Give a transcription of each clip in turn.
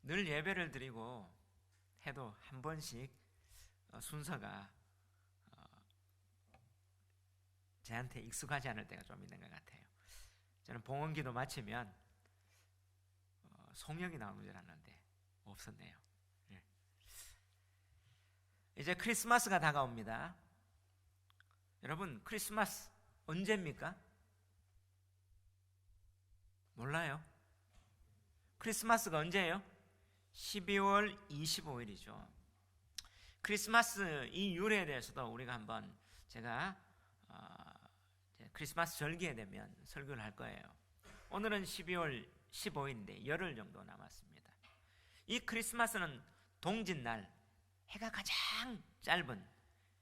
늘 예배를 드리고 해도 한 번씩 순서가 저한테 익숙하지 않을 때가 좀 있는 것 같아요. 저는 봉헌기도 마치면 송영이 나오는 줄 알았는데 없었네요. 예. 이제 크리스마스가 다가옵니다. 여러분, 크리스마스 언제입니까? 몰라요? 크리스마스가 언제예요? 12월 25일이죠. 크리스마스 이 유래에 대해서도 우리가 한번 제가 크리스마스 절기에 되면 설교를 할 거예요. 오늘은 12월 15일인데 열흘 정도 남았습니다. 이 크리스마스는 동짓날 해가 가장 짧은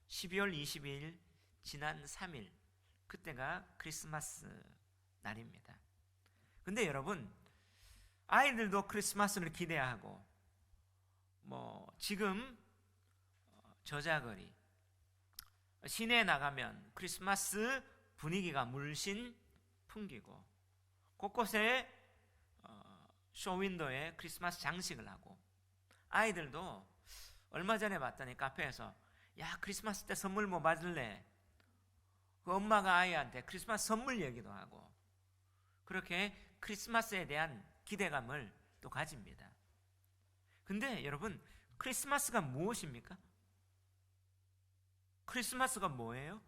12월 22일 지난 3일 그때가 크리스마스 날입니다. 근데 여러분, 아이들도 크리스마스를 기대하고 지금 저자거리 시내에 나가면 크리스마스 분위기가 물씬 풍기고 곳곳에 쇼윈도에 크리스마스 장식을 하고, 아이들도 얼마 전에 봤더니 카페에서 야, 크리스마스 때 선물 뭐 받을래? 그 엄마가 아이한테 크리스마스 선물 얘기도 하고 그렇게 크리스마스에 대한 기대감을 또 가집니다. 근데 여러분, 크리스마스가 무엇입니까? 크리스마스가 뭐예요?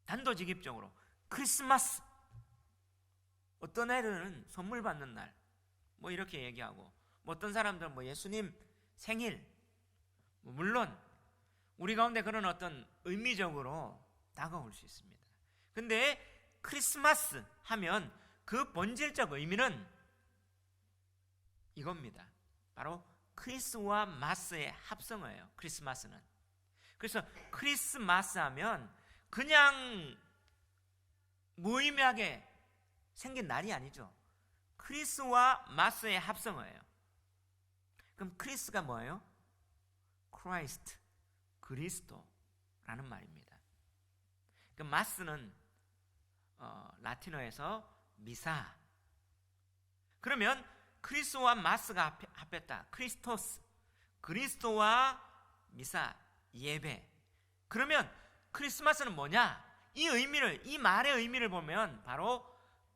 단도직입적으로 크리스마스, 어떤 애들은 선물 받는 날 이렇게 얘기하고, 어떤 사람들은 예수님 생일, 물론 우리 가운데 그런 어떤 의미적으로 다가올 수 있습니다. 근데 크리스마스 하면 그 본질적 의미는 이겁니다. 바로 크리스와 마스의 합성어예요. 크리스마스는. 그래서 크리스마스 하면 그냥 무의미하게 생긴 날이 아니죠. 크리스와 마스의 합성어예요. 그럼 크리스가 뭐예요? 크라이스트, 그리스도라는 말입니다. 그 마스는 라틴어에서 미사. 그러면 크리스와 마스가 합했다. 크리스토스, 그리스도와 미사, 예배. 그러면 크리스마스는 뭐냐? 이 말의 의미를 보면 바로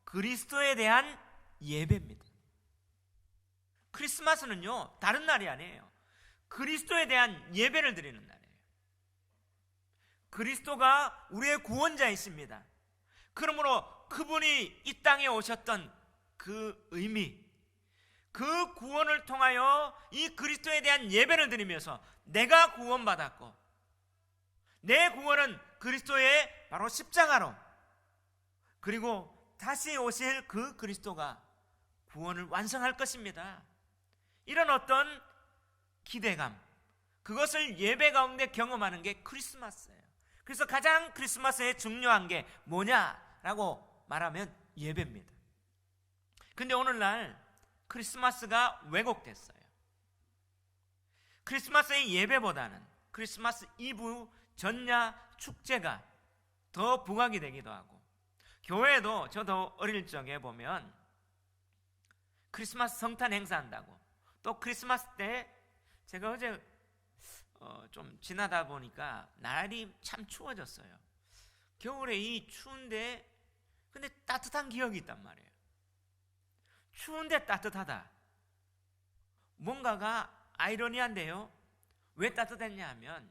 그리스도에 대한 예배입니다. 크리스마스는요, 다른 날이 아니에요. 그리스도에 대한 예배를 드리는 날이에요. 그리스도가 우리의 구원자이십니다. 그러므로 그분이 이 땅에 오셨던 그 의미, 그 구원을 통하여 이 그리스도에 대한 예배를 드리면서 내가 구원받았고, 내 구원은 그리스도의 바로 십자가로, 그리고 다시 오실 그 그리스도가 구원을 완성할 것입니다. 이런 어떤 기대감, 그것을 예배 가운데 경험하는 게 크리스마스예요. 그래서 가장 크리스마스에 중요한 게 뭐냐라고 말하면 예배입니다. 근데 오늘날 크리스마스가 왜곡됐어요. 크리스마스의 예배보다는 크리스마스 이브 전야 축제가 더 부각이 되기도 하고, 교회도 저도 어릴 적에 보면 크리스마스 성탄 행사한다고, 또 크리스마스 때 제가 어제 좀 지나다 보니까 날이 참 추워졌어요. 겨울에 이 추운데 근데 따뜻한 기억이 있단 말이에요. 추운데 따뜻하다. 뭔가가 아이러니한데요. 왜 따뜻했냐 하면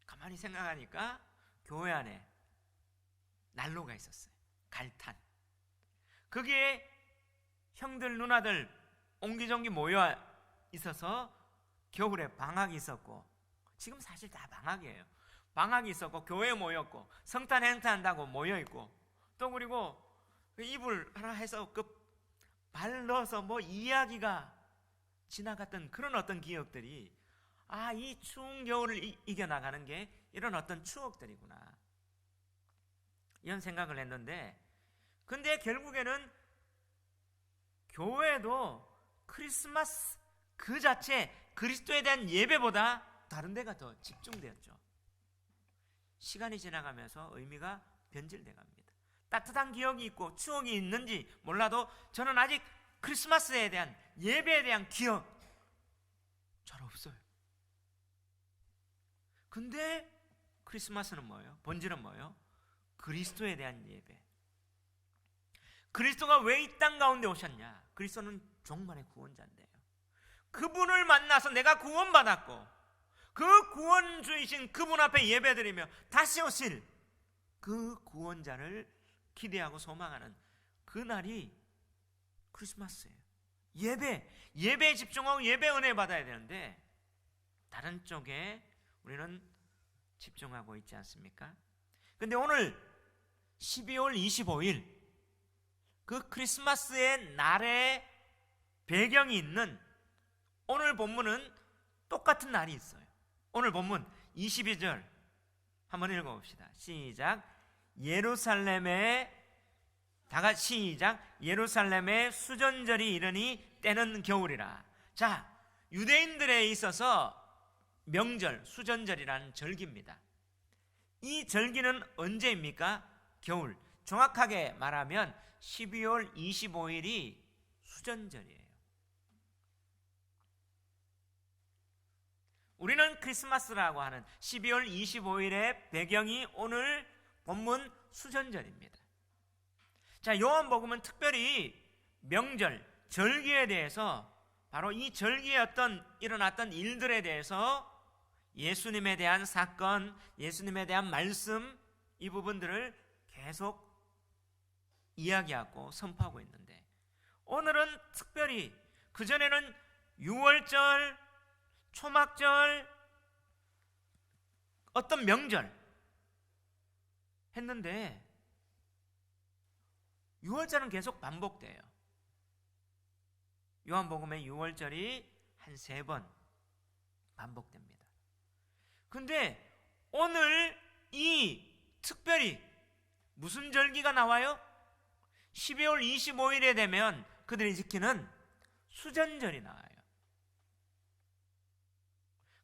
가만히 생각하니까 교회 안에 난로가 있었어요. 갈탄. 거기에 형들 누나들 옹기종기 모여 있어서 겨울에 방학이 있었고, 지금 사실 다 방학이에요. 방학이 있었고 교회에 모였고 성탄 행사한다고 모여있고, 또 그리고 이불 하나 해서 발 넣어서 이야기가 지나갔던 그런 어떤 기억들이, 이 추운 겨울을 이겨나가는 게 이런 어떤 추억들이구나, 이런 생각을 했는데, 근데 결국에는 교회도 크리스마스 그 자체, 그리스도에 대한 예배보다 다른 데가 더 집중되었죠. 시간이 지나가면서 의미가 변질돼 갑니다. 따뜻한 기억이 있고 추억이 있는지 몰라도 저는 아직 크리스마스에 대한, 예배에 대한 기억 잘 없어요. 근데 크리스마스는 뭐예요? 본질은 뭐예요? 그리스도에 대한 예배. 그리스도가 왜 이 땅 가운데 오셨냐? 그리스도는 종말의 구원자인데요. 그분을 만나서 내가 구원받았고, 그 구원주이신 그분 앞에 예배드리며 다시 오실 그 구원자를 기대하고 소망하는 그날이 크리스마스예요. 예배에 집중하고 예배 은혜 받아야 되는데 다른 쪽에 우리는 집중하고 있지 않습니까? 근데 오늘 12월 25일 그 크리스마스의 날에 배경이 있는 오늘 본문은 똑같은 날이 있어요. 오늘 본문 22절 한번 읽어봅시다. 시작. 예루살렘의 수전절이 이르니 때는 겨울이라. 자, 유대인들에 있어서 명절, 수전절이라는 절기입니다. 이 절기는 언제입니까? 겨울. 정확하게 말하면 12월 25일이 수전절이에요. 우리는 크리스마스라고 하는 12월 25일의 배경이 오늘 본문 수전절입니다. 자, 요한복음은 특별히 명절, 절기에 대해서, 바로 이 절기에 일어났던 일들에 대해서 예수님에 대한 사건, 예수님에 대한 말씀, 이 부분들을 계속 이야기하고 선포하고 있는데, 오늘은 특별히 그전에는 유월절, 초막절, 어떤 명절 했는데 유월절은 계속 반복돼요. 요한복음의 유월절이 한 3번 반복됩니다. 근데 오늘 이 특별히 무슨 절기가 나와요? 12월 25일에 되면 그들이 지키는 수전절이 나와요.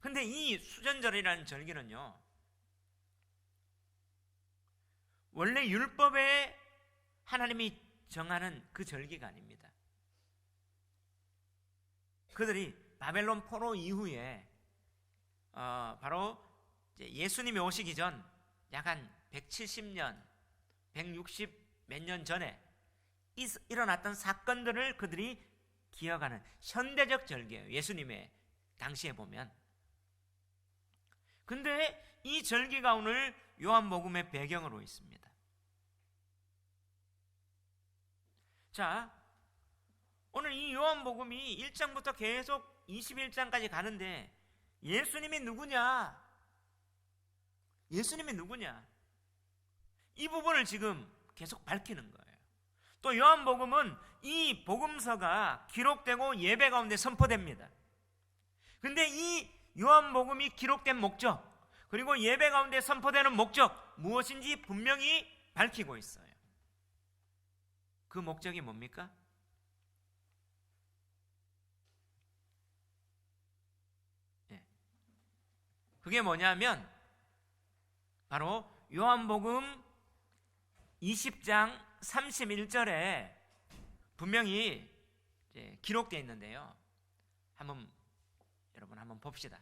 근데 이 수전절이라는 절기는요, 원래 율법에 하나님이 정하는 그 절기가 아닙니다. 그들이 바벨론 포로 이후에 바로 예수님이 오시기 전 약 한 170년, 160 몇 년 전에 일어났던 사건들을 그들이 기억하는 현대적 절기예요. 예수님의 당시에 보면. 근데 이 절기가 오늘 요한복음의 배경으로 있습니다. 자, 오늘 이 요한복음이 1장부터 계속 21장까지 가는데 예수님이 누구냐? 예수님이 누구냐? 이 부분을 지금 계속 밝히는 거예요. 또 요한복음은 이 복음서가 기록되고 예배 가운데 선포됩니다. 근데 이 요한복음이 기록된 목적, 그리고 예배 가운데 선포되는 목적, 무엇인지 분명히 밝히고 있어요. 그 목적이 뭡니까? 그게 뭐냐면 바로 요한복음 20장 31절에 분명히 기록되어 있는데요. 여러분 한번 봅시다.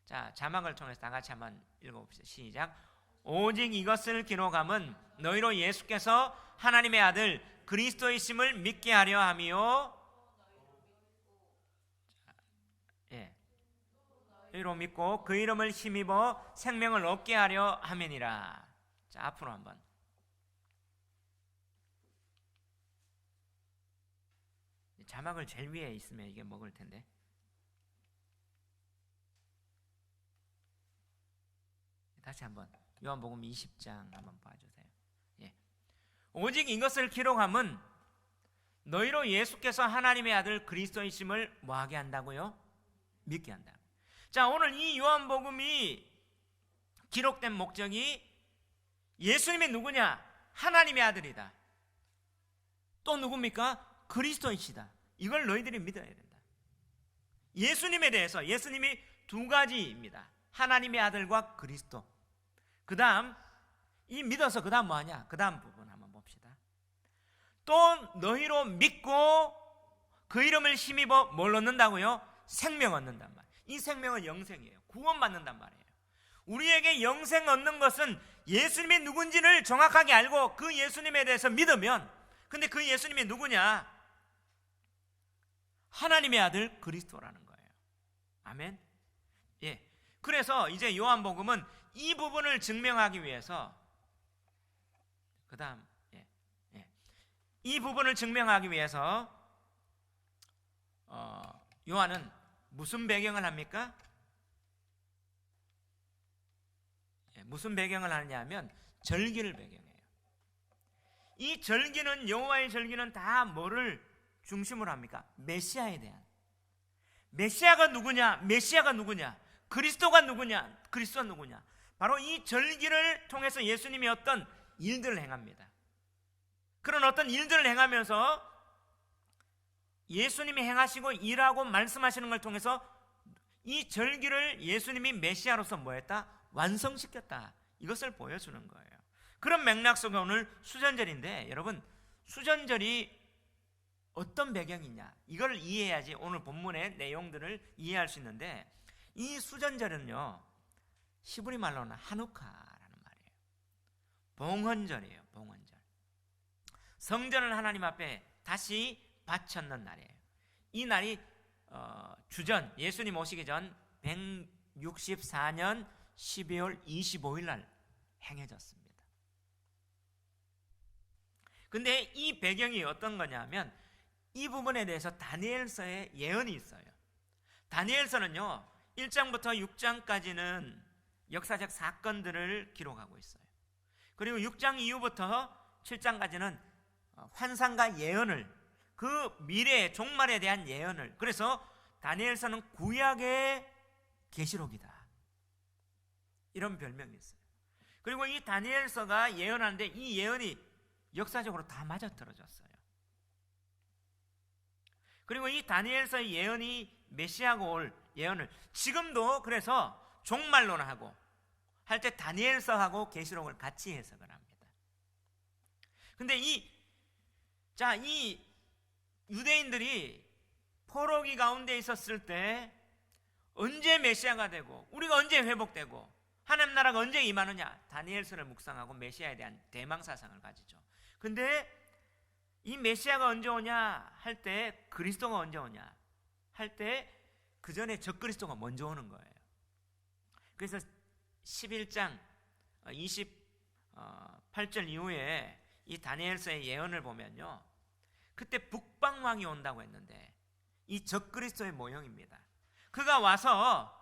자, 자막을 통해서 다 같이 한번 읽어봅시다. 시작. 오직 이것을 기록함은 너희로 예수께서 하나님의 아들 그리스도이심을 믿게 하려 함이요. 너희로 믿고 그 이름을 힘입어 생명을 얻게 하려 함이니라. 자, 앞으로 한번. 자막을 제일 위에 있으면 이게 먹을 텐데. 다시 한번 요한복음 20장 한번 봐주세요. 오직 이것을 기록함은 너희로 예수께서 하나님의 아들 그리스도이심을 뭐하게 한다고요? 믿게 한다. 자, 오늘 이 요한복음이 기록된 목적이 예수님이 누구냐? 하나님의 아들이다. 또 누굽니까? 그리스도이시다. 이걸 너희들이 믿어야 된다. 예수님에 대해서, 예수님이 두 가지입니다. 하나님의 아들과 그리스도. 그 다음 이 믿어서 그 다음 뭐하냐? 그 다음 부분 한번 봅시다. 또 너희로 믿고 그 이름을 힘입어 뭘 얻는다고요? 생명 얻는단 말이에요. 이 생명은 영생이에요. 구원받는단 말이에요. 우리에게 영생 얻는 것은 예수님이 누군지를 정확하게 알고 그 예수님에 대해서 믿으면, 근데 그 예수님이 누구냐? 하나님의 아들 그리스도라는 거예요. 아멘. 예. 그래서 이제 요한복음은 이 부분을 증명하기 위해서, 그다음 이 부분을 증명하기 위해서 요한은 무슨 배경을 합니까? 무슨 배경을 하느냐면 절기를 배경해요. 이 절기는, 여호와의 절기는 다 뭐를 중심으로 합니까? 메시아에 대한. 메시아가 누구냐? 메시아가 누구냐? 그리스도가 누구냐? 그리스도가 누구냐? 바로 이 절기를 통해서 예수님이 어떤 일들을 행합니다. 그런 어떤 일들을 행하면서 예수님이 행하시고 일하고 말씀하시는 걸 통해서 이 절기를 예수님이 메시아로서 뭐했다? 완성시켰다. 이것을 보여주는 거예요. 그런 맥락 속에 오늘 수전절인데, 여러분, 수전절이 어떤 배경이냐, 이걸 이해해야지 오늘 본문의 내용들을 이해할 수 있는데, 이 수전절은요 히브리 말로는 하누카라는 말이에요. 봉헌절이에요. 봉헌절. 성전을 하나님 앞에 다시 바쳤는 날이에요. 이 날이 주전, 예수님 오시기 전 164년 12월 25일 날 행해졌습니다. 근데 이 배경이 어떤 거냐면, 이 부분에 대해서 다니엘서에 예언이 있어요. 다니엘서는요 1장부터 6장까지는 역사적 사건들을 기록하고 있어요. 그리고 6장 이후부터 7장까지는 환상과 예언을, 그 미래의 종말에 대한 예언을, 그래서 다니엘서는 구약의 계시록이다, 이런 별명이 있어요. 그리고 이 다니엘서가 예언하는데 이 예언이 역사적으로 다 맞아떨어졌어요. 그리고 이 다니엘서의 예언이 메시아가 올 예언을 지금도, 그래서 종말론하고 할 때 다니엘서하고 계시록을 같이 해석을 합니다. 근데 이 유대인들이 포로기 가운데 있었을 때 언제 메시아가 되고 우리가 언제 회복되고 하나님 나라가 언제 임하느냐, 다니엘서를 묵상하고 메시아에 대한 대망사상을 가지죠. 근데 이 메시아가 언제 오냐 할 때, 그리스도가 언제 오냐 할 때 그 전에 적그리스도가 먼저 오는 거예요. 그래서 11장 28절 이후에 이 다니엘서의 예언을 보면요, 그때 북방왕이 온다고 했는데 이 적그리스도의 모형입니다. 그가 와서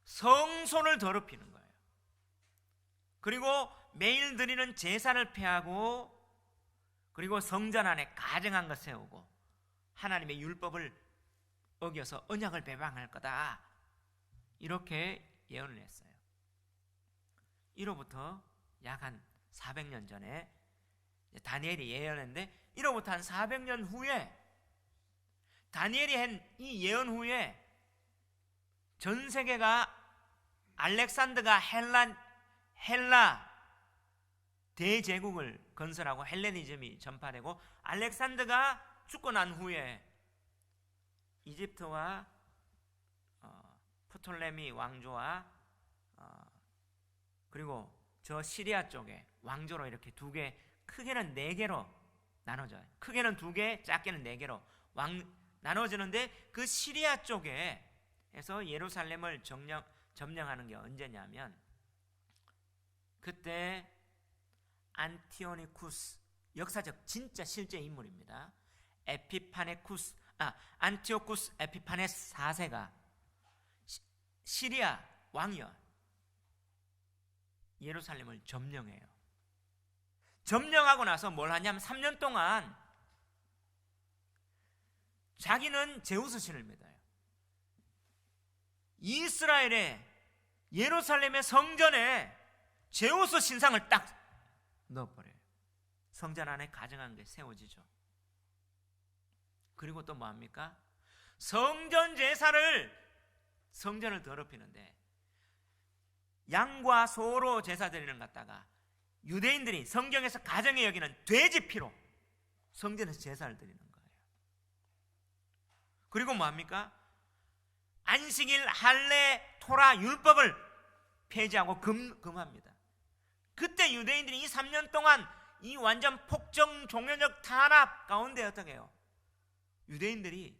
성소를 더럽히는 거예요. 그리고 매일 드리는 제사를 폐하고, 그리고 성전 안에 가증한 것 세우고 하나님의 율법을 어겨서 언약을 배반할 거다, 이렇게 예언을 했어요. 이로부터 약 한 400년 전에 다니엘이 예언했는데, 이로부터 한 400년 후에 다니엘이 한 이 예언 후에 전 세계가 알렉산더가 헬라 대제국을 건설하고 헬레니즘이 전파되고, 알렉산더가 죽고 난 후에 이집트와 프톨레미 왕조와 그리고 저 시리아 쪽에 왕조로 이렇게 두 개, 크게는 네 개로 나눠져요. 크게는 두 개, 작게는 네 개로 나눠지는데, 그 시리아 쪽에서 예루살렘을 점령하는 게 언제냐면, 그때 안티오니쿠스, 역사적 진짜 실제 인물입니다. 안티오쿠스 에피파네스 4세가 시리아 왕이요 예루살렘을 점령해요. 점령하고 나서 뭘 하냐면 3년 동안 자기는 제우스 신을 믿어요. 이스라엘의 예루살렘의 성전에 제우스 신상을 딱 넣어버려요. 성전 안에 가증한 게 세워지죠. 그리고 또 뭐합니까? 성전 제사를, 성전을 더럽히는데 양과 소로 제사 드리는 것 갖다가 유대인들이 성경에서 가정에 여기는 돼지 피로 성전에서 제사를 드리는 거예요. 그리고 뭐합니까? 안식일, 할례, 토라, 율법을 폐지하고 금합니다. 그때 유대인들이 이 3년 동안 이 완전 폭정 종교적 탄압 가운데 어떻게 해요? 유대인들이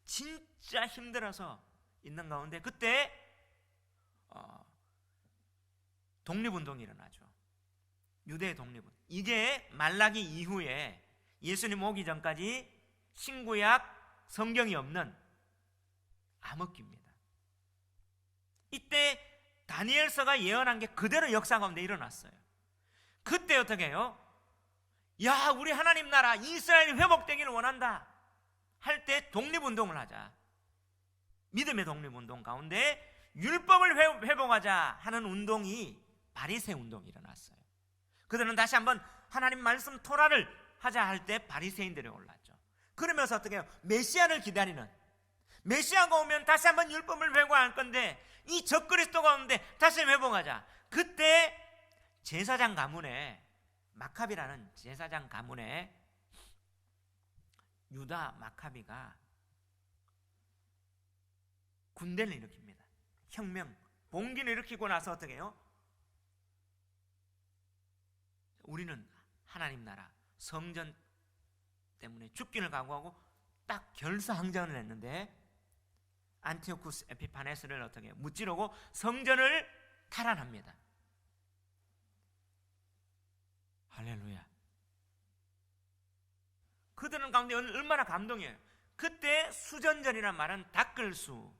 진짜 힘들어서 있는 가운데 그때 독립운동이 일어나죠. 유대 독립운동. 이게 말라기 이후에 예수님 오기 전까지 신구약 성경이 없는 암흑기입니다. 이때 다니엘서가 예언한 게 그대로 역사 가운데 일어났어요. 그때 어떻게 해요? 야, 우리 하나님 나라 이스라엘이 회복되기를 원한다 할 때 독립운동을 하자. 믿음의 독립운동 가운데 율법을 회복하자 하는 운동이 바리새 운동이 일어났어요. 그들은 다시 한번 하나님 말씀 토라를 하자 할 때 바리새인들이 올랐죠. 그러면서 어떻게 해요? 메시아를 기다리는, 메시아가 오면 다시 한번 율법을 회복할 건데 이 적그리스도가 오는데 다시 회복하자. 그때 제사장 가문에, 마카비라는 제사장 가문에 유다 마카비가 군대를 일으킵니다. 혁명, 봉기를 일으키고 나서 어떻게 해요? 우리는 하나님 나라 성전 때문에 죽기를 각오하고 딱 결사항전을 했는데 안티오쿠스 에피파네스를 어떻게 해요? 무찌르고 성전을 탈환합니다. 할렐루야. 그들은 가운데 얼마나 감동이에요. 그때 수전절이란 말은 닦을 수,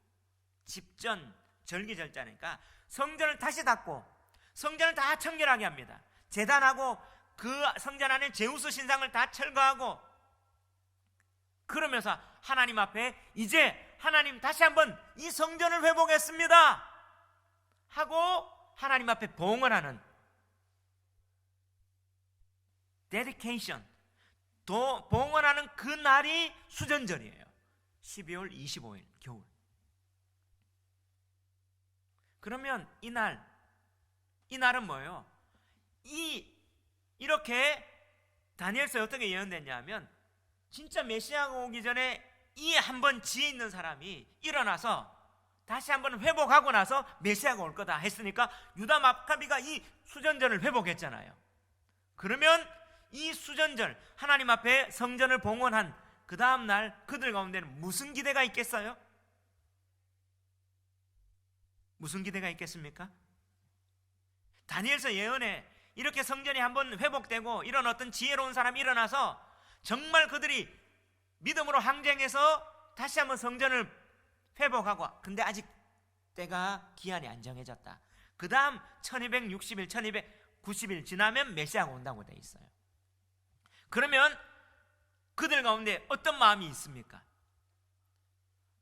집전, 절기절자니까 성전을 다시 닦고 성전을 다 청결하게 합니다. 제단하고 그 성전 안에 제우스 신상을 다 철거하고, 그러면서 하나님 앞에 이제 하나님 다시 한번 이 성전을 회복했습니다 하고 하나님 앞에 봉헌하는 데디케이션, 봉헌하는 그 날이 수전절이에요. 12월 25일 겨울. 그러면 이날은 뭐예요? 이렇게 다니엘서에 어떻게 예언됐냐 하면 진짜 메시아가 오기 전에 이 한번 지혜 있는 사람이 일어나서 다시 한번 회복하고 나서 메시아가 올 거다 했으니까 유다 마카비가 이 수전절을 회복했잖아요. 그러면 이 수전절 하나님 앞에 성전을 봉헌한 그 다음 날 그들 가운데는 무슨 기대가 있겠어요? 무슨 기대가 있겠습니까? 다니엘서 예언에 이렇게 성전이 한번 회복되고 이런 어떤 지혜로운 사람이 일어나서 정말 그들이 믿음으로 항쟁해서 다시 한번 성전을 회복하고, 근데 아직 때가 기한이 안 정해졌다. 그 다음 1260일 1290일 지나면 메시아가 온다고 돼 있어요. 그러면 그들 가운데 어떤 마음이 있습니까?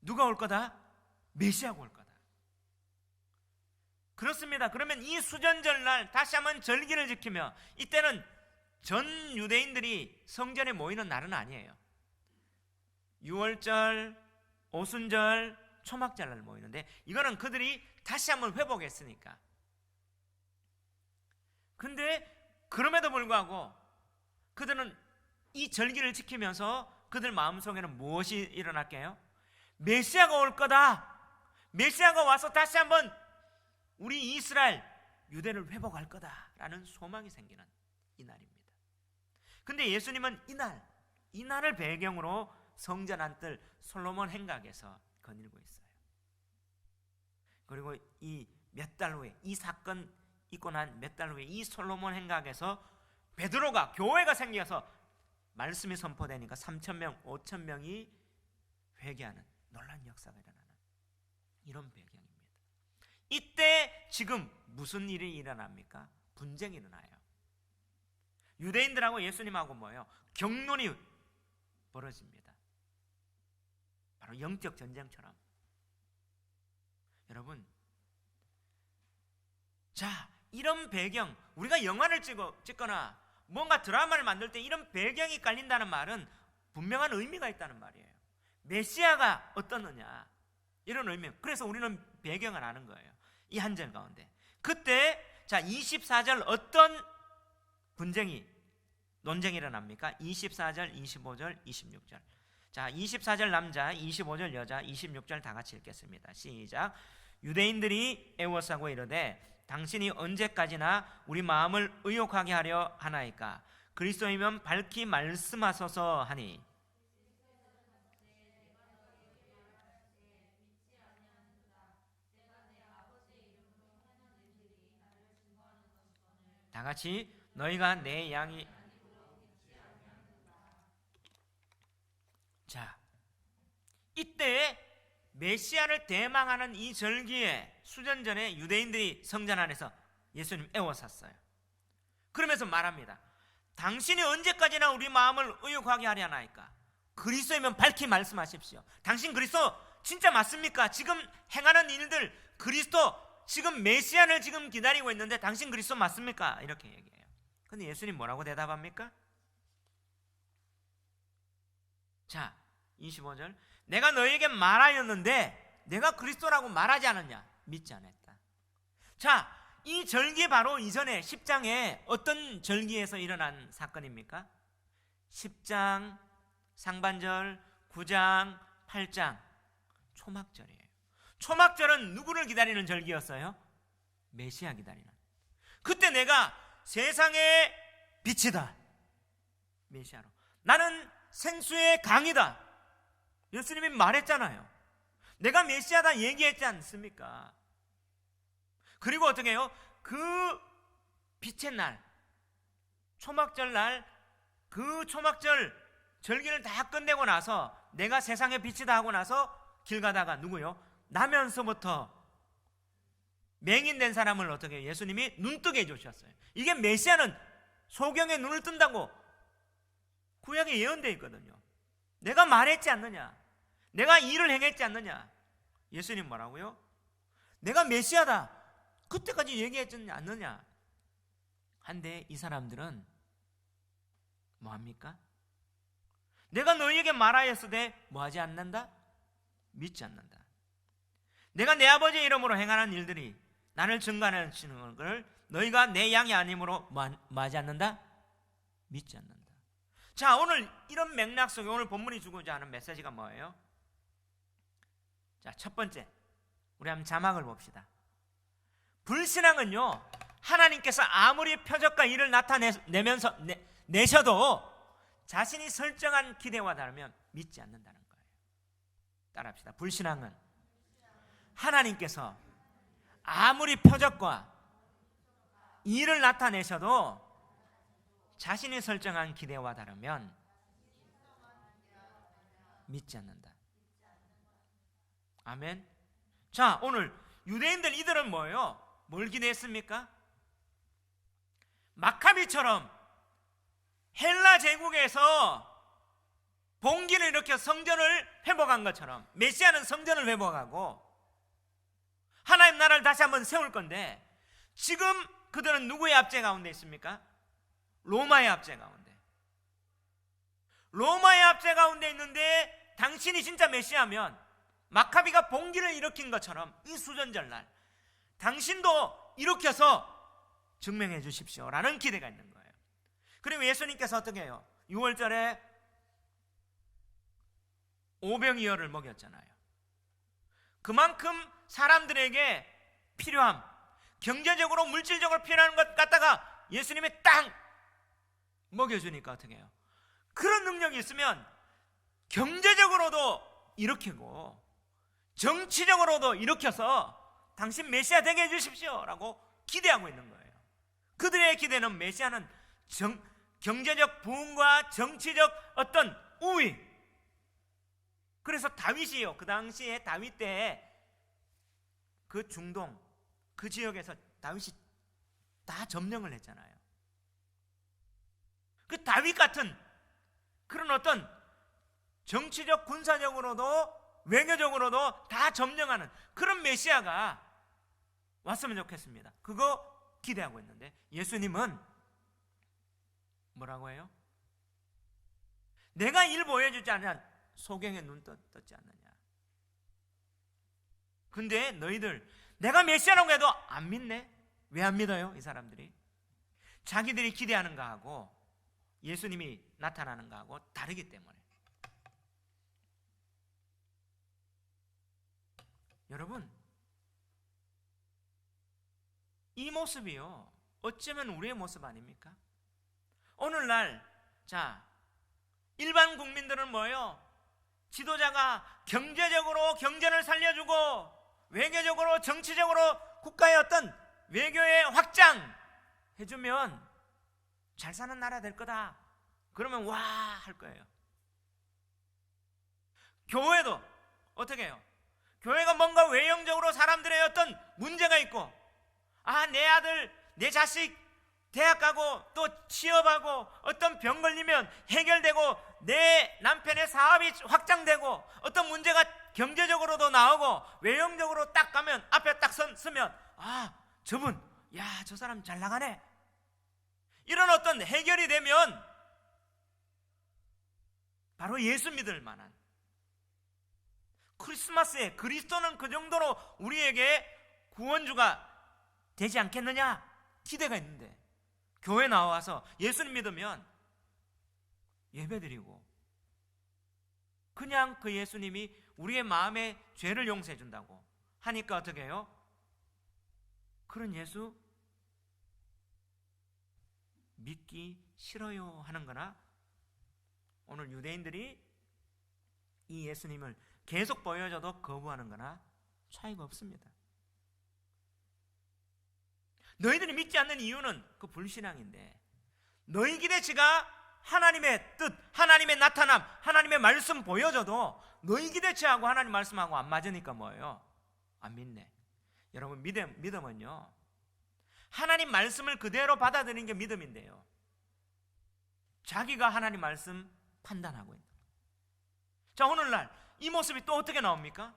누가 올 거다? 메시아가 올 거다. 그렇습니다. 그러면 이 수전절날 다시 한번 절기를 지키며, 이때는 전 유대인들이 성전에 모이는 날은 아니에요. 6월절, 오순절, 초막절날 모이는데 이거는 그들이 다시 한번 회복했으니까. 근데 그럼에도 불구하고 그들은 이 절기를 지키면서 그들 마음속에는 무엇이 일어날게요? 메시아가 올 거다. 메시아가 와서 다시 한번 우리 이스라엘 유대를 회복할 거다라는 소망이 생기는 이날입니다. 근데 예수님은 이날을 배경으로 성전 안뜰 솔로몬 행각에서 거닐고 있어요. 그리고 이 몇 달 후에, 이 사건 있고 난 몇 달 후에 이 솔로몬 행각에서 베드로가, 교회가 생겨서 말씀이 선포되니까 3,000명, 5,000명이 회개하는 놀라운 역사가 일어나는 이런 배경입니다. 이때 지금 무슨 일이 일어납니까? 분쟁이 일어나요. 유대인들하고 예수님하고 뭐예요? 격론이 벌어집니다. 바로 영적 전쟁처럼. 여러분, 자, 이런 배경, 우리가 영화를 찍거나 뭔가 드라마를 만들 때 이런 배경이 깔린다는 말은 분명한 의미가 있다는 말이에요. 메시아가 어떠느냐, 이런 의미. 그래서 우리는 배경을 아는 거예요. 이 한 절 가운데. 그때 자 24절 어떤 논쟁이 일어납니까? 24절, 25절, 26절. 자, 24절 남자, 25절 여자, 26절 다 같이 읽겠습니다. 시작. 유대인들이 애워싸고 이르되 당신이 언제까지나 우리 마음을 의욕하게 하려 하나이까? 그리스도이면 밝히 말씀하소서 하니. 다 같이 너희가 내 양이. 자, 이때 메시아를 대망하는 이 절기에 수전 전에 유대인들이 성전 안에서 예수님 애워쌌어요. 그러면서 말합니다. 당신이 언제까지나 우리 마음을 의욕하게 하려나이까? 그리스도이면 밝히 말씀하십시오. 당신 그리스도 진짜 맞습니까? 지금 행하는 일들 그리스도, 지금 메시아를 지금 기다리고 있는데 당신 그리스도 맞습니까? 이렇게 얘기해요. 근데 예수님 뭐라고 대답합니까? 자, 25절. 내가 너에게 말하였는데 내가 그리스도라고 말하지 않았냐? 믿지 않았다. 자, 이 절기 바로 이전에 10장에 어떤 절기에서 일어난 사건입니까? 10장 상반절, 9장, 8장 초막절이에요. 초막절은 누구를 기다리는 절기였어요? 메시아 기다리는. 그때 내가 세상의 빛이다. 메시아로. 나는 생수의 강이다. 예수님이 말했잖아요. 내가 메시아다 얘기했지 않습니까? 그리고 어떻게 해요? 그 빛의 날, 초막절 날, 그 초막절 절기를 다 끝내고 나서 내가 세상의 빛이다 하고 나서 길 가다가 누구요? 나면서부터 맹인된 사람을 어떻게 해요? 예수님이 눈뜨게 해주셨어요. 이게 메시아는 소경의 눈을 뜬다고 구약에 예언되어 있거든요. 내가 말했지 않느냐? 내가 일을 행했지 않느냐? 예수님 뭐라고요? 내가 메시아다. 그때까지 얘기했지 않느냐? 한데 이 사람들은 뭐합니까? 내가 너희에게 말하였으되 뭐하지 않는다? 믿지 않는다. 내가 내 아버지의 이름으로 행하는 일들이 나를 증거하시는 것을 너희가 내 양이 아니므로 뭐하지 않는다? 믿지 않는다. 자, 오늘 이런 맥락 속에 오늘 본문이 주고자 하는 메시지가 뭐예요? 자, 첫 번째, 우리 한번 자막을 봅시다. 불신앙은요, 하나님께서 아무리 표적과 일을 내셔도 자신이 설정한 기대와 다르면 믿지 않는다는 거예요. 따라합시다. 불신앙은 하나님께서 아무리 표적과 일을 나타내셔도 자신이 설정한 기대와 다르면 믿지 않는다. 아멘. 자, 오늘 유대인들 이들은 뭐예요? 뭘 기대했습니까? 마카비처럼 헬라 제국에서 봉기를 일으켜 성전을 회복한 것처럼 메시아는 성전을 회복하고 하나님 나라를 다시 한번 세울 건데, 지금 그들은 누구의 압제 가운데 있습니까? 로마의 압제 가운데. 로마의 압제 가운데 있는데 당신이 진짜 메시아면 마카비가 봉기를 일으킨 것처럼 이 수전절날 당신도 일으켜서 증명해 주십시오 라는 기대가 있는 거예요. 그리고 예수님께서 어떻게 해요? 6월절에 오병이어를 먹였잖아요. 그만큼 사람들에게 필요함, 경제적으로 물질적으로 필요한 것 갖다가 예수님이 딱 먹여주니까 어떻게 해요? 그런 능력이 있으면 경제적으로도 일으키고 정치적으로도 일으켜서 당신 메시아 되게 해주십시오 라고 기대하고 있는 거예요. 그들의 기대는 메시아는 경제적 부흥과 정치적 어떤 우위. 그래서 다윗이요, 그 당시에 다윗 때에 그 중동 그 지역에서 다윗이 다 점령을 했잖아요. 그 다윗 같은 그런 어떤 정치적 군사적으로도 외교적으로도 다 점령하는 그런 메시아가 왔으면 좋겠습니다. 그거 기대하고 있는데 예수님은 뭐라고 해요? 내가 일 보여주지 않으면 소경의 눈 떴지 않느냐. 근데 너희들 내가 메시아라고 해도 안 믿네? 왜 안 믿어요? 이 사람들이 자기들이 기대하는 거하고 예수님이 나타나는 거하고 다르기 때문에. 여러분, 이 모습이요, 어쩌면 우리의 모습 아닙니까? 오늘날 일반 국민들은 뭐예요? 지도자가 경제적으로 경제를 살려주고 외교적으로 정치적으로 국가의 어떤 외교의 확장 해주면 잘 사는 나라 될 거다. 그러면 와 할 거예요. 교회도 어떻게 해요? 교회가 뭔가 외형적으로 사람들의 어떤 문제가 있고, 내 아들 내 자식 대학 가고 또 취업하고 어떤 병 걸리면 해결되고 내 남편의 사업이 확장되고 어떤 문제가 경제적으로도 나오고 외형적으로 딱 가면 앞에 딱 서면 저분 저 사람 잘 나가네, 이런 어떤 해결이 되면 바로 예수 믿을 만한, 크리스마스에 그리스도는 그 정도로 우리에게 구원주가 되지 않겠느냐 기대가 있는데, 교회 나와서 예수님 믿으면 예배드리고 그냥 그 예수님이 우리의 마음의 죄를 용서해 준다고 하니까 어떻게 해요? 그런 예수 믿기 싫어요 하는 거나, 오늘 유대인들이 이 예수님을 계속 보여줘도 거부하는 거나 차이가 없습니다. 너희들이 믿지 않는 이유는 그 불신앙인데, 너희 기대치가 하나님의 뜻, 하나님의 나타남, 하나님의 말씀 보여줘도 너희 기대치하고 하나님 말씀하고 안 맞으니까 뭐예요? 안 믿네. 여러분, 믿음은요, 하나님 말씀을 그대로 받아들이는 게 믿음인데요, 자기가 하나님 말씀 판단하고 있는 거예요. 자, 오늘날 이 모습이 또 어떻게 나옵니까?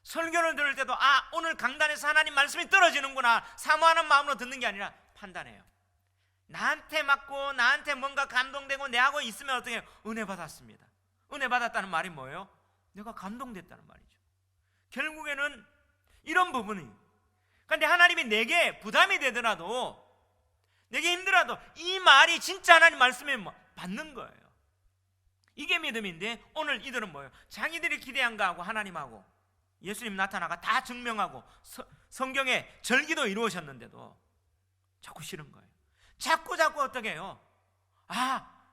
설교를 들을 때도 오늘 강단에서 하나님 말씀이 떨어지는구나 사모하는 마음으로 듣는 게 아니라 판단해요. 나한테 맞고 나한테 뭔가 감동되고 내하고 있으면 어떻게 해요? 은혜 받았습니다. 은혜 받았다는 말이 뭐예요? 내가 감동됐다는 말이죠. 결국에는 이런 부분이, 그런데 하나님이 내게 부담이 되더라도, 내게 힘들어도 이 말이 진짜 하나님 말씀에 받는 거예요. 이게 믿음인데, 오늘 이들은 뭐예요? 자기들이 기대한 거하고 하나님하고 예수님 나타나가 다 증명하고 성경에 절기도 이루어졌는데도 자꾸 싫은 거예요. 자꾸 어떻게 해요?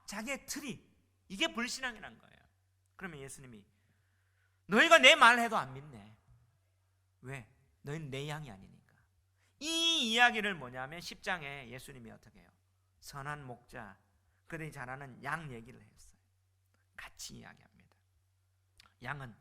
자기의 틀이, 이게 불신앙이란 거예요. 그러면 예수님이 너희가 내 말 해도 안 믿네. 왜? 너희는 내 양이 아니니까. 이 이야기를 뭐냐면 10장에 예수님이 어떻게 해요? 선한 목자, 그들이 잘 아는 양 얘기를 했어요. 같이 이야기합니다. 양은,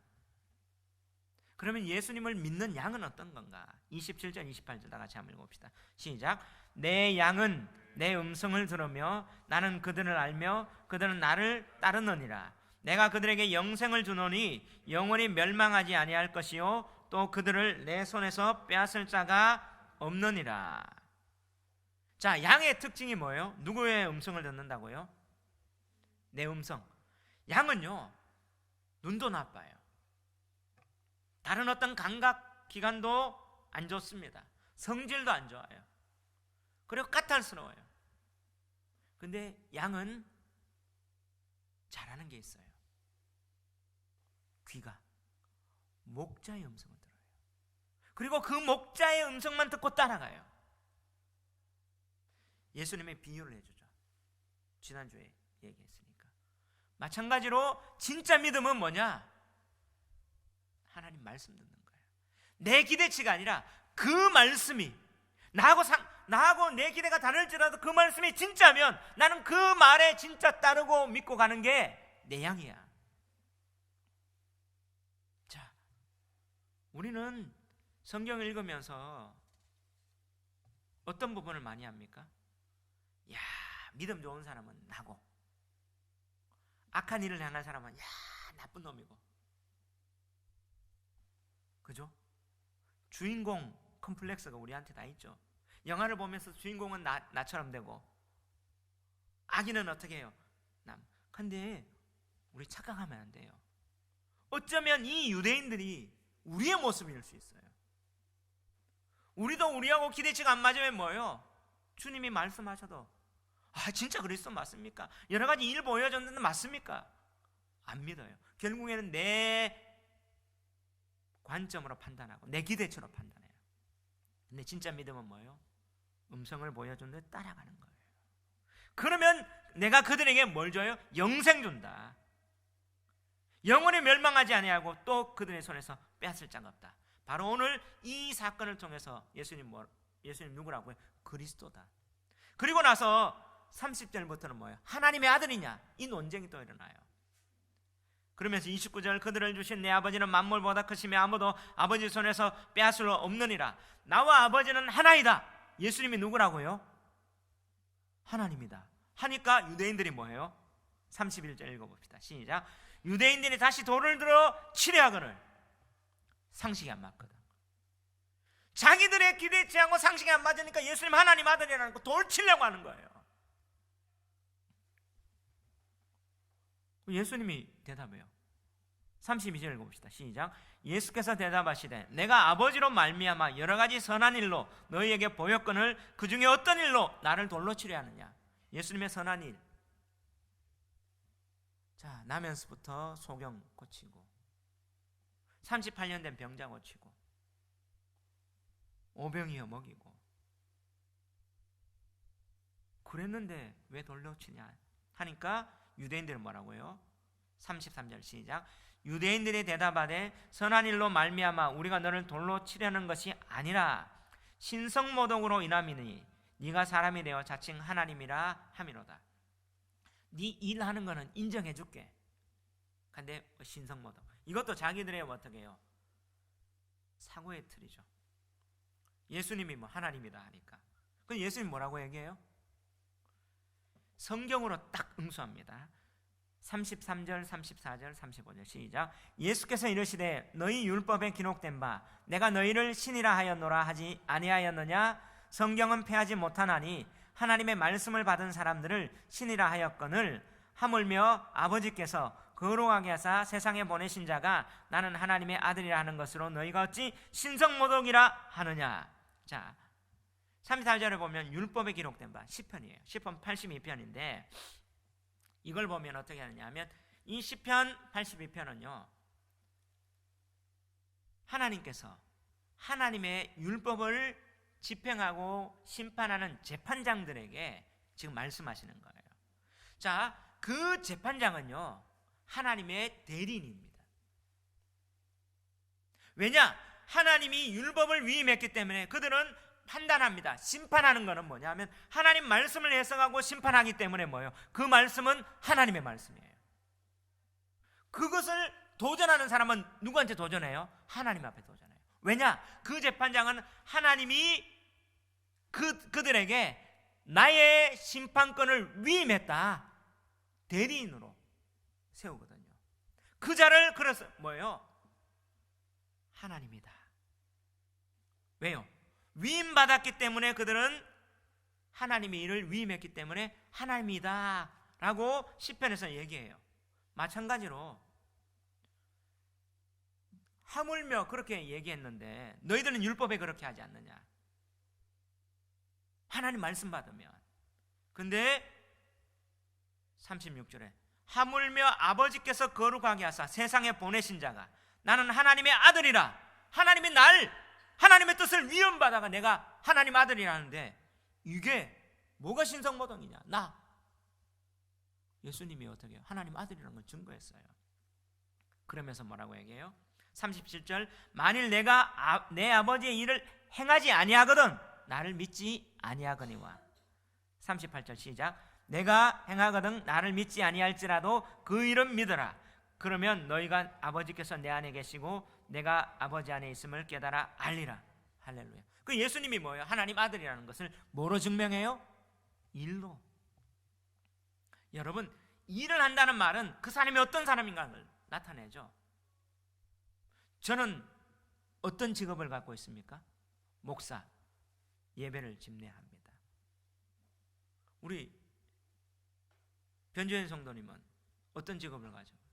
그러면 예수님을 믿는 양은 어떤 건가? 27절 28절 다 같이 한번 읽어봅시다. 시작. 내 양은 내 음성을 들으며 나는 그들을 알며 그들은 나를 따르느니라. 내가 그들에게 영생을 주노니 영원히 멸망하지 아니할 것이요 또 그들을 내 손에서 빼앗을 자가 없느니라. 자, 양의 특징이 뭐예요? 누구의 음성을 듣는다고요? 내 음성. 양은요, 눈도 나빠요. 다른 어떤 감각 기관도 안 좋습니다. 성질도 안 좋아요. 그리고 까탈스러워요. 근데 양은 잘하는 게 있어요. 귀가 목자의 음성을 들어요. 그리고 그 목자의 음성만 듣고 따라가요. 예수님의 비유를 해주죠. 지난주에 얘기했으니까. 마찬가지로 진짜 믿음은 뭐냐? 하나님 말씀 듣는 거예요. 내 기대치가 아니라 그 말씀이 나하고 내 기대가 다를지라도 그 말씀이 진짜면 나는 그 말에 진짜 따르고 믿고 가는 게 내 양이야. 자, 우리는 성경을 읽으면서 어떤 부분을 많이 합니까? 믿음 좋은 사람은 나고, 악한 일을 행한 사람은 나쁜 놈이고, 그죠? 주인공 컴플렉스가 우리한테 다 있죠. 영화를 보면서 주인공은 나처럼 되고, 악인은 어떻게 해요? 근데 우리 착각하면 안 돼요. 어쩌면 이 유대인들이 우리의 모습일 수 있어요. 우리도 우리하고 기대치가 안 맞으면 뭐예요? 주님이 말씀하셔도 진짜 그리스도 맞습니까? 여러 가지 일 보여줬는데 맞습니까? 안 믿어요. 결국에는 내 관점으로 판단하고 내 기대치로 판단해요. 근데 진짜 믿음은 뭐예요? 음성을 보여준 듯 따라가는 거예요. 그러면 내가 그들에게 뭘 줘요? 영생 준다. 영원히 멸망하지 아니하고 또 그들의 손에서 빼앗을 자가 없다. 바로 오늘 이 사건을 통해서 예수님 누구라고요? 그리스도다. 그리고 나서 30절부터는 뭐예요? 하나님의 아들이냐? 이 논쟁이 또 일어나요. 그러면서 29절 그들을 주신 내 아버지는 만물보다 크시며 아무도 아버지 손에서 빼앗을 수 없느니라. 나와 아버지는 하나이다. 예수님이 누구라고요? 하나님이다 하니까 유대인들이 뭐예요? 31절 읽어봅시다. 시작. 유대인들이 다시 돌을 들어 치려하거늘 상식이 안 맞거든. 자기들의 기대치하고 상식이 안 맞으니까 예수님 하나님 아들이라는 거 돌 치려고 하는 거예요. 예수님이 대답해요. 32절 읽어봅시다. 시작. 예수께서 대답하시되 내가 아버지로 말미암아 여러 가지 선한 일로 너희에게 보였거늘 그 중에 어떤 일로 나를 돌로 치려 하느냐. 예수님의 선한 일. 자, 나면서부터 소경 고치고 38년 된 병자 고치고 오병이어 먹이고 그랬는데 왜 돌로 치냐 하니까 유대인들은 뭐라고요? 33절 시작. 유대인들이 대답하되 선한 일로 말미암아 우리가 너를 돌로 치려는 것이 아니라 신성모독으로 인함이니 네가 사람이 되어 자칭 하나님이라 함이로다. 네 일하는 거는 인정해 줄게. 근데 신성모독 이것도 자기들의 어떻게 해요? 사고의 틀이죠. 예수님이 뭐 하나님이다 하니까. 그럼 예수님 뭐라고 얘기해요? 성경으로 딱 응수합니다. 33절, 34절, 35절 시작. 예수께서 이르시되 너희 율법에 기록된 바 내가 너희를 신이라 하였노라 하지 아니하였느냐. 성경은 패하지 못하나니 하나님의 말씀을 받은 사람들을 신이라 하였거늘 하물며 아버지께서 거룩하게 하사 세상에 보내신 자가 나는 하나님의 아들이라 하는 것으로 너희가 어찌 신성모독이라 하느냐. 자, 34절에 보면 율법에 기록된 바 시편이에요. 시편 82편인데 이걸 보면 어떻게 하느냐 하면 이 시편 82편은요 하나님께서 하나님의 율법을 집행하고 심판하는 재판장들에게 지금 말씀하시는 거예요. 자, 그 재판장은요 하나님의 대리인입니다. 왜냐? 하나님이 율법을 위임했기 때문에 그들은 판단합니다. 심판하는 것은 뭐냐 하면 하나님 말씀을 해석하고 심판하기 때문에 뭐예요? 그 말씀은 하나님의 말씀이에요. 그것을 도전하는 사람은 누구한테 도전해요? 하나님 앞에 도전해요. 왜냐? 그 재판장은 하나님이 그들에게 나의 심판권을 위임했다. 대리인으로 세우거든요. 그 자를 그래서 뭐예요? 하나님이다. 왜요? 위임받았기 때문에 그들은 하나님의 일을 위임했기 때문에 하나님이다 라고 시편에서 얘기해요. 마찬가지로 하물며 그렇게 얘기했는데 너희들은 율법에 그렇게 하지 않느냐. 하나님 말씀 받으면. 근데 36절에 하물며 아버지께서 거룩하게 하사 세상에 보내신 자가 나는 하나님의 아들이라. 하나님이 하나님의 뜻을 위임받아가 내가 하나님 아들이라는데 이게 뭐가 신성모독이냐? 예수님이 어떻게 해요? 하나님 아들이라는 걸 증거했어요. 그러면서 뭐라고 얘기해요? 37절 만일 내가 내 아버지의 일을 행하지 아니하거든 나를 믿지 아니하거니와. 38절 시작. 내가 행하거든 나를 믿지 아니할지라도 그 일은 믿어라. 그러면 너희가 아버지께서 내 안에 계시고 내가 아버지 안에 있음을 깨달아 알리라. 할렐루야. 그 예수님이 뭐예요? 하나님 아들이라는 것을 뭐로 증명해요? 일로. 여러분, 일을 한다는 말은 그 사람이 어떤 사람인가를 나타내죠. 저는 어떤 직업을 갖고 있습니까? 목사, 예배를 집례합니다. 우리 변주현 성도님은 어떤 직업을 가지고?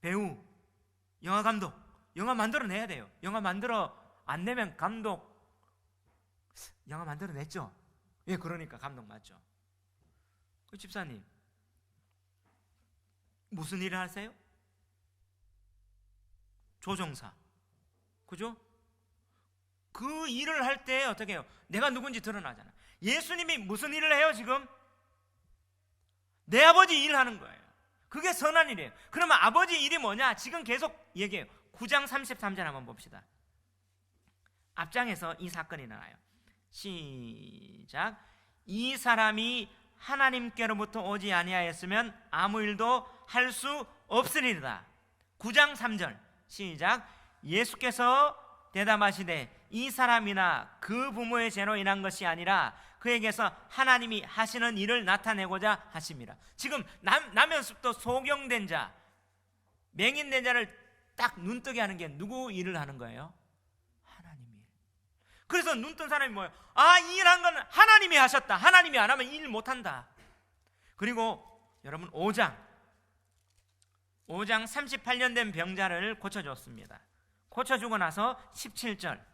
배우, 영화 감독, 영화 만들어내야 돼요. 영화 만들어 안 내면 감독, 영화 만들어냈죠? 그러니까 감독 맞죠? 그 집사님 무슨 일을 하세요? 조종사. 그죠? 그 일을 할 때 어떻게 해요? 내가 누군지 드러나잖아. 예수님이 무슨 일을 해요 지금? 내 아버지 일하는 거예요. 그게 선한 일이에요. 그러면 아버지 일이 뭐냐? 지금 계속 얘기해요. 9장 33절 한번 봅시다. 앞장에서 이 사건이 나와요. 시작. 이 사람이 하나님께로부터 오지 아니하였으면 아무 일도 할 수 없으리라. 9장 3절 시작. 예수께서 대답하시되 이 사람이나 그 부모의 죄로 인한 것이 아니라 그에게서 하나님이 하시는 일을 나타내고자 하심이라. 지금 나면서부터 소경된 자, 맹인된 자를 딱 눈뜨게 하는 게 누구 일을 하는 거예요? 하나님 일. 그래서 눈뜬 사람이 뭐예요? 아, 이 일한 건 하나님이 하셨다. 하나님이 안 하면 일 못한다. 그리고 여러분 5장 38년 된 병자를 고쳐줬습니다. 고쳐주고 나서 17절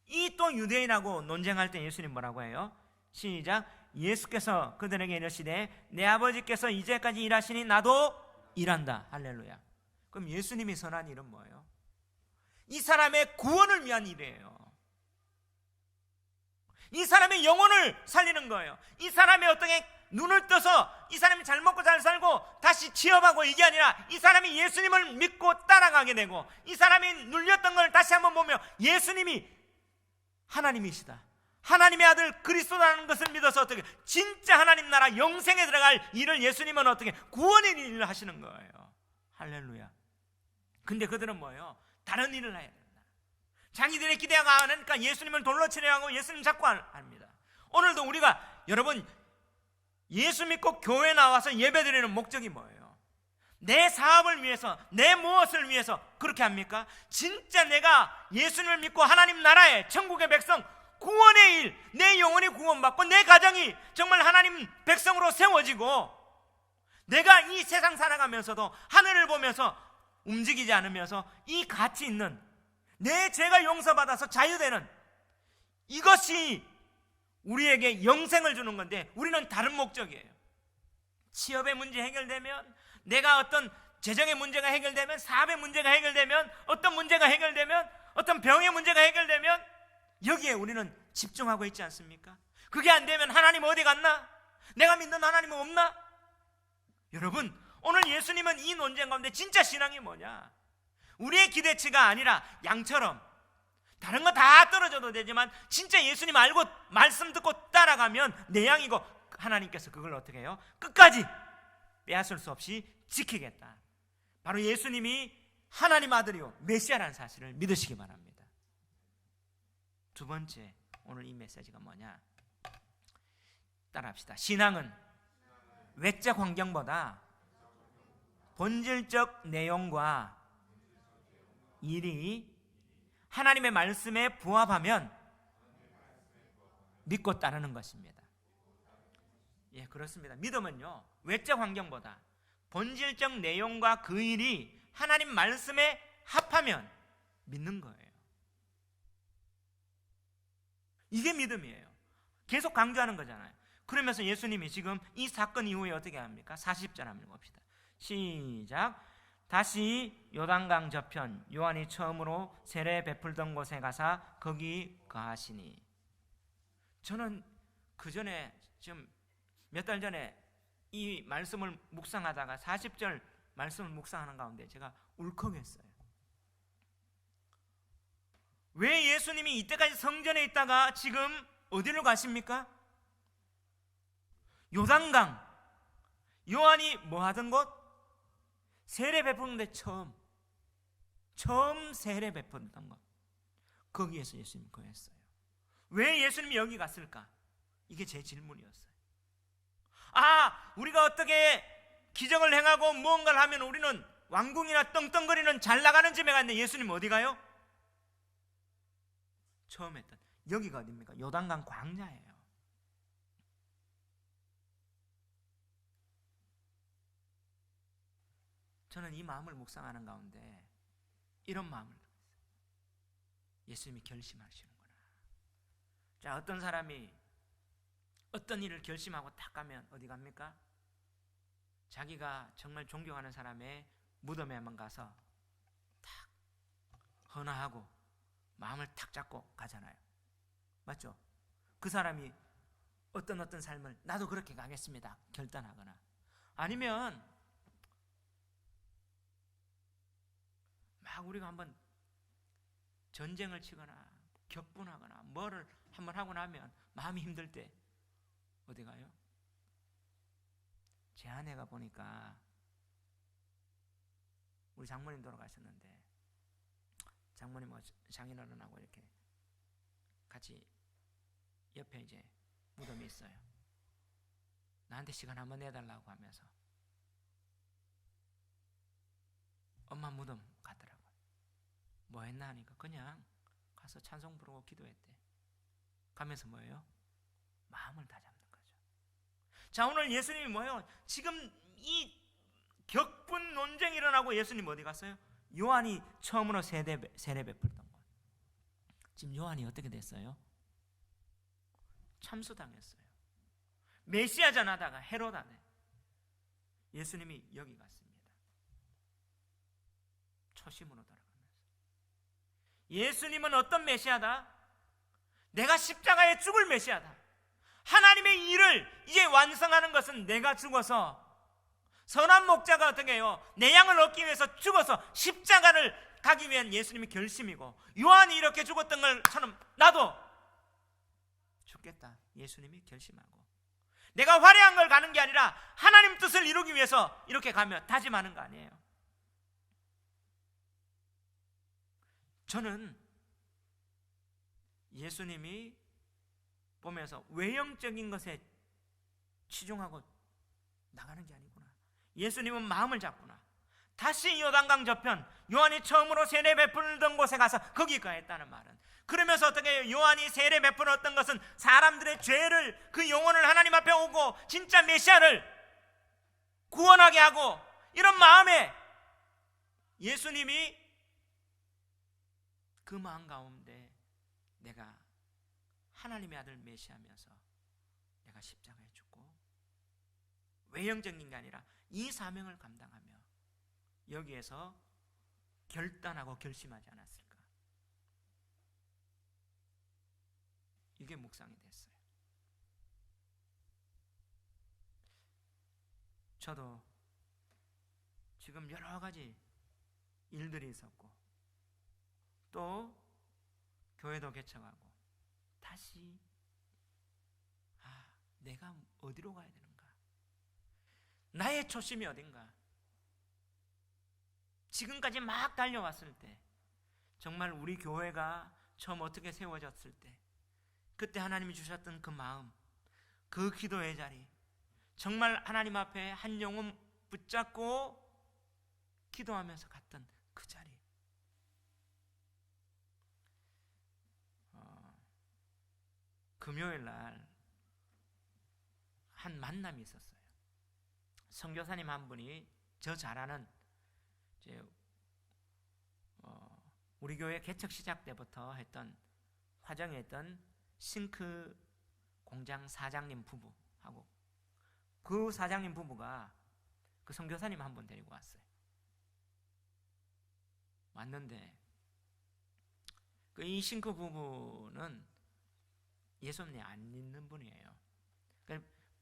이 또 유대인하고 논쟁할 때 예수님 뭐라고 해요? 시작. 예수께서 그들에게 이르시되 내 아버지께서 이제까지 일하시니 나도 일한다. 할렐루야. 그럼 예수님이 선한 일은 뭐예요? 이 사람의 구원을 위한 일이에요. 이 사람의 영혼을 살리는 거예요. 이 사람의 어떻게 눈을 떠서 이 사람이 잘 먹고 잘 살고 다시 취업하고 이게 아니라 이 사람이 예수님을 믿고 따라가게 되고 이 사람이 눌렸던 걸 다시 한번 보며 예수님이 하나님이시다, 하나님의 아들 그리스도라는 것을 믿어서 어떻게 진짜 하나님 나라 영생에 들어갈 일을 예수님은 어떻게 구원의 일을 하시는 거예요. 할렐루야. 근데 그들은 뭐예요? 다른 일을 해야 된다. 자기들의 기대가 안 하니까 예수님을 돌로 치려 하고 예수님 잡고 합니다. 오늘도 우리가 여러분 예수 믿고 교회 나와서 예배드리는 목적이 뭐예요? 내 사업을 위해서, 내 무엇을 위해서 그렇게 합니까? 진짜 내가 예수님을 믿고 하나님 나라의 천국의 백성 구원의 일, 내 영혼이 구원받고 내 가정이 정말 하나님 백성으로 세워지고 내가 이 세상 살아가면서도 하늘을 보면서 움직이지 않으면서 이 가치 있는 내 죄가 용서받아서 자유되는 이것이 우리에게 영생을 주는 건데 우리는 다른 목적이에요. 취업의 문제 해결되면, 내가 어떤 재정의 문제가 해결되면, 사업의 문제가 해결되면, 어떤 문제가 해결되면, 어떤 병의 문제가 해결되면 여기에 우리는 집중하고 있지 않습니까? 그게 안 되면 하나님 어디 갔나? 내가 믿는 하나님은 없나? 여러분 오늘 예수님은 이 논쟁 가운데 진짜 신앙이 뭐냐? 우리의 기대치가 아니라 양처럼 다른 거 다 떨어져도 되지만 진짜 예수님 알고 말씀 듣고 따라가면 내 양이고 하나님께서 그걸 어떻게 해요? 끝까지 빼앗을 수 없이 지키겠다. 바로 예수님이 하나님 아들이요 메시아라는 사실을 믿으시기 바랍니다. 두 번째, 오늘 이 메시지가 뭐냐? 따라합시다. 신앙은 외적 환경보다 본질적 내용과 일이 하나님의 말씀에 부합하면 믿고 따르는 것입니다. 예, 그렇습니다. 믿음은요 외적 환경보다 본질적 내용과 그 일이 하나님 말씀에 합하면 믿는 거예요. 이게 믿음이에요. 계속 강조하는 거잖아요. 그러면서 예수님이 지금 이 사건 이후에 어떻게 합니까? 40절 한번 봅시다. 시작. 다시 요단강 저편 요한이 처음으로 세례 베풀던 곳에 가사 거기 거하시니. 저는 그 전에 지금 몇 달 전에 이 말씀을 묵상하다가 40절 말씀을 묵상하는 가운데 제가 울컥했어요. 왜 예수님이 이때까지 성전에 있다가 지금 어디로 가십니까? 요단강, 요한이 뭐 하던 곳? 세례 베푸는데 처음 세례 베푸던 것, 거기에서 예수님이 거했어요. 왜 예수님이 여기 갔을까? 이게 제 질문이었어요. 우리가 어떻게 기적을 행하고 무언가를 하면 우리는 왕궁이나 떵떵거리는 잘 나가는 집에 갔는데 예수님 어디 가요? 처음 했던 여기가 어디입니까? 요단강 광야예요. 저는 이 마음을 묵상하는 가운데 이런 마음을 갖았어요. 예수님이 결심하시는구나. 자, 어떤 사람이 어떤 일을 결심하고 딱 가면 어디 갑니까? 자기가 정말 존경하는 사람의 무덤에만 가서 딱 헌화하고 마음을 탁 잡고 가잖아요. 맞죠? 그 사람이 어떤 삶을 나도 그렇게 가겠습니다 결단하거나, 아니면 막 우리가 한번 전쟁을 치거나 격분하거나 뭐를 한번 하고 나면 마음이 힘들 때 어디 가요? 제 아내가 보니까 우리 장모님 돌아가셨는데 장모님하고 장인어른하고 이렇게 같이 옆에 이제 무덤이 있어요. 나한테 시간 한번 내달라고 하면서 엄마 무덤 가더라고요. 뭐 했나 하니까 그냥 가서 찬송 부르고 기도했대. 가면서 뭐예요? 마음을 다 잡는 거죠. 자, 오늘 예수님이 뭐예요? 지금 이 격분 논쟁이 일어나고 예수님 어디 갔어요? 요한이 처음으로 세례 베풀던 것. 지금 요한이 어떻게 됐어요? 참수당했어요. 메시아전 하다가 헤롯 안에 예수님이 여기 갔습니다. 초심으로 돌아가면서. 예수님은 어떤 메시아다? 내가 십자가에 죽을 메시아다. 하나님의 일을 이제 완성하는 것은 내가 죽어서, 선한 목자가 어떻게 해요? 내 양을 얻기 위해서 죽어서 십자가를 가기 위한 예수님의 결심이고, 요한이 이렇게 죽었던 것처럼 나도 죽겠다 예수님이 결심하고, 내가 화려한 걸 가는 게 아니라 하나님 뜻을 이루기 위해서 이렇게 가며 다짐하는 거 아니에요. 저는 예수님이 보면서 외형적인 것에 치중하고 나가는 게 아니구나. 예수님은 마음을 잡구나. 다시 요단강 저편, 요한이 처음으로 세례 베풀던 곳에 가서 거기 가했다는 말은, 그러면서 어떻게 해요? 요한이 세례 베풀었던 것은 사람들의 죄를, 그 영혼을 하나님 앞에 오고 진짜 메시아를 구원하게 하고, 이런 마음에 예수님이 그 마음 가운데 내가 하나님의 아들 메시아면서 내가 십자가에 죽고, 외형적인 게 아니라 이 사명을 감당하며 여기에서 결단하고 결심하지 않았을까? 이게 묵상이 됐어요. 저도 지금 여러 가지 일들이 있었고, 또 교회도 개척하고, 다시 내가 어디로 가야 되는가? 나의 초심이 어딘가? 지금까지 막 달려왔을 때, 정말 우리 교회가 처음 어떻게 세워졌을 때, 그때 하나님이 주셨던 그 마음, 그 기도의 자리, 정말 하나님 앞에 한 영혼 붙잡고 기도하면서 갔던 그 자리, 금요일 날 한 만남이 있었어요. 선교사님 한 분이 저 잘 아는 우리 교회 개척 시작 때부터 했던 화정에 있던 싱크 공장 사장님 부부하고, 그 사장님 부부가 그 선교사님 한 분 데리고 왔어요. 왔는데 그 이 싱크 부부는 예수님이 안 믿는 분이에요.